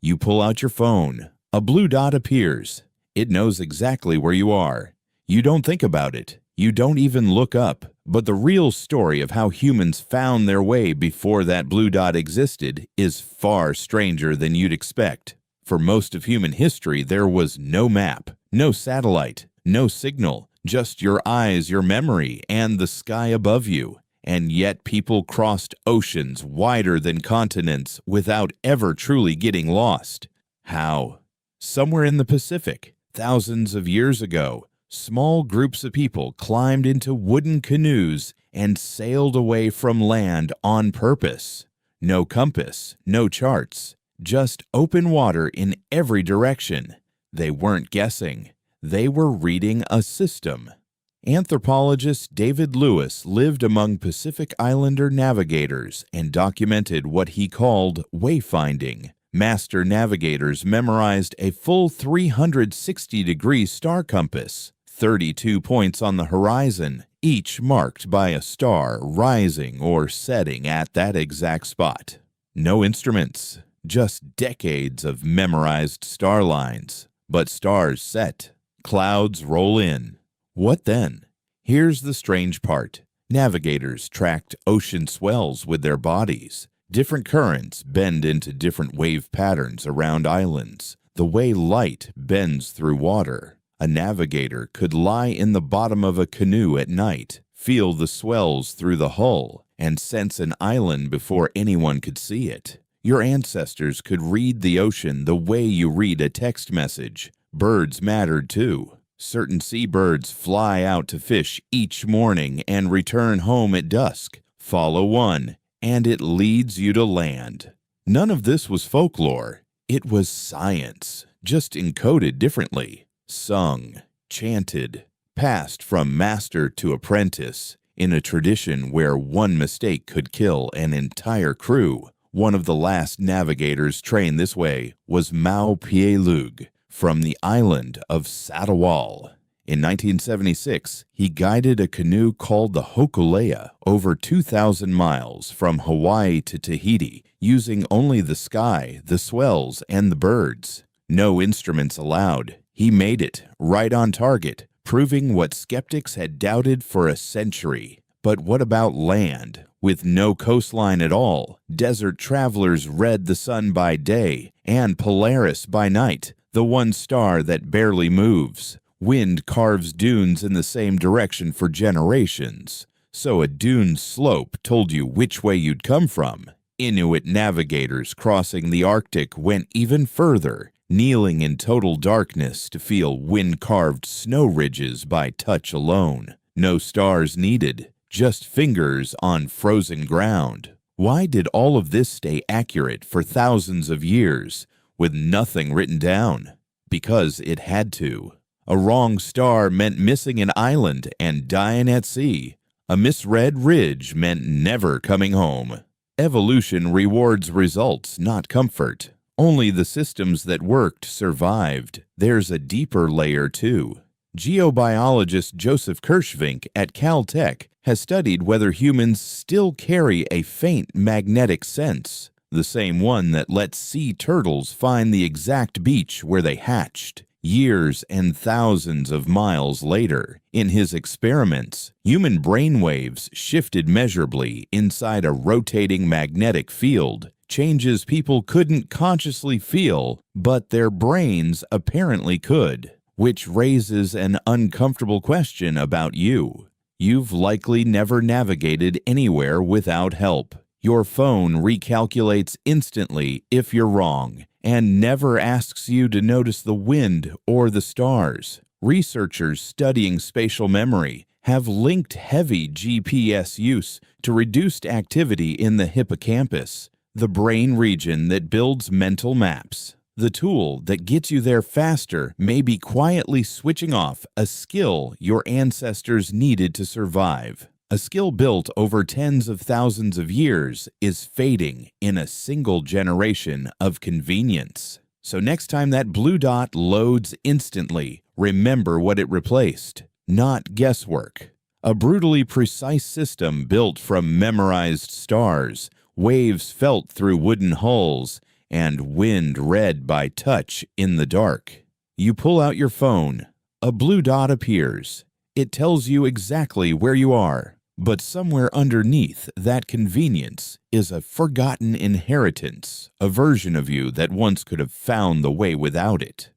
You pull out your phone. A blue dot appears. It knows exactly where you are. You don't think about it. You don't even look up. But the real story of how humans found their way before that blue dot existed is far stranger than you'd expect. For most of human history, there was no map, no satellite, no signal, just your eyes, your memory, and the sky above you. And yet people crossed oceans wider than continents without ever truly getting lost. How? Somewhere in the Pacific, thousands of years ago, small groups of people climbed into wooden canoes and sailed away from land on purpose. No compass, no charts, just open water in every direction. They weren't guessing. They were reading a system. Anthropologist David Lewis lived among Pacific Islander navigators and documented what he called wayfinding. Master navigators memorized a full 360-degree star compass, 32 points on the horizon, each marked by a star rising or setting at that exact spot. No instruments, just decades of memorized star lines. But stars set, clouds roll in. What then? Here's the strange part. Navigators tracked ocean swells with their bodies. Different currents bend into different wave patterns around islands, the way light bends through water. A navigator could lie in the bottom of a canoe at night, feel the swells through the hull, and sense an island before anyone could see it. Your ancestors could read the ocean the way you read a text message. Birds mattered too. Certain seabirds fly out to fish each morning and return home at dusk. Follow one, and it leads you to land. None of this was folklore. It was science, just encoded differently. Sung, chanted, passed from master to apprentice, in a tradition where one mistake could kill an entire crew. One of the last navigators trained this way was Piailug, from the island of Satawal. In 1976, he guided a canoe called the Hokusai over 2,000 miles from Hawaii to Tahiti, using only the sky, the swells, and the birds. No instruments allowed. He made it, right on target, proving what skeptics had doubted for a century. But what about land? With no coastline at all, desert travelers read the sun by day and Polaris by night, the one star that barely moves. Wind carves dunes in the same direction for generations, so a dune slope told you which way you'd come from. Inuit navigators crossing the Arctic went even further, kneeling in total darkness to feel wind-carved snow ridges by touch alone. No stars needed, just fingers on frozen ground. Why did all of this stay accurate for thousands of years, with nothing written down? Because it had to. A wrong star meant missing an island and dying at sea. A misread ridge meant never coming home. Evolution rewards results, not comfort. Only the systems that worked survived. There's a deeper layer, too. Geobiologist Joseph Kirschvink at Caltech has studied whether humans still carry a faint magnetic sense, the same one that lets sea turtles find the exact beach where they hatched, years and thousands of miles later. In his experiments, human brainwaves shifted measurably inside a rotating magnetic field, changes people couldn't consciously feel, but their brains apparently could, which raises an uncomfortable question about you. You've likely never navigated anywhere without help. Your phone recalculates instantly if you're wrong, and never asks you to notice the wind or the stars. Researchers studying spatial memory have linked heavy GPS use to reduced activity in the hippocampus, the brain region that builds mental maps. The tool that gets you there faster may be quietly switching off a skill your ancestors needed to survive. A skill built over tens of thousands of years is fading in a single generation of convenience. So next time that blue dot loads instantly, remember what it replaced. Not guesswork. A brutally precise system built from memorized stars, waves felt through wooden hulls, and wind read by touch in the dark. You pull out your phone. A blue dot appears. It tells you exactly where you are. But somewhere underneath that convenience is a forgotten inheritance, a version of you that once could have found the way without it.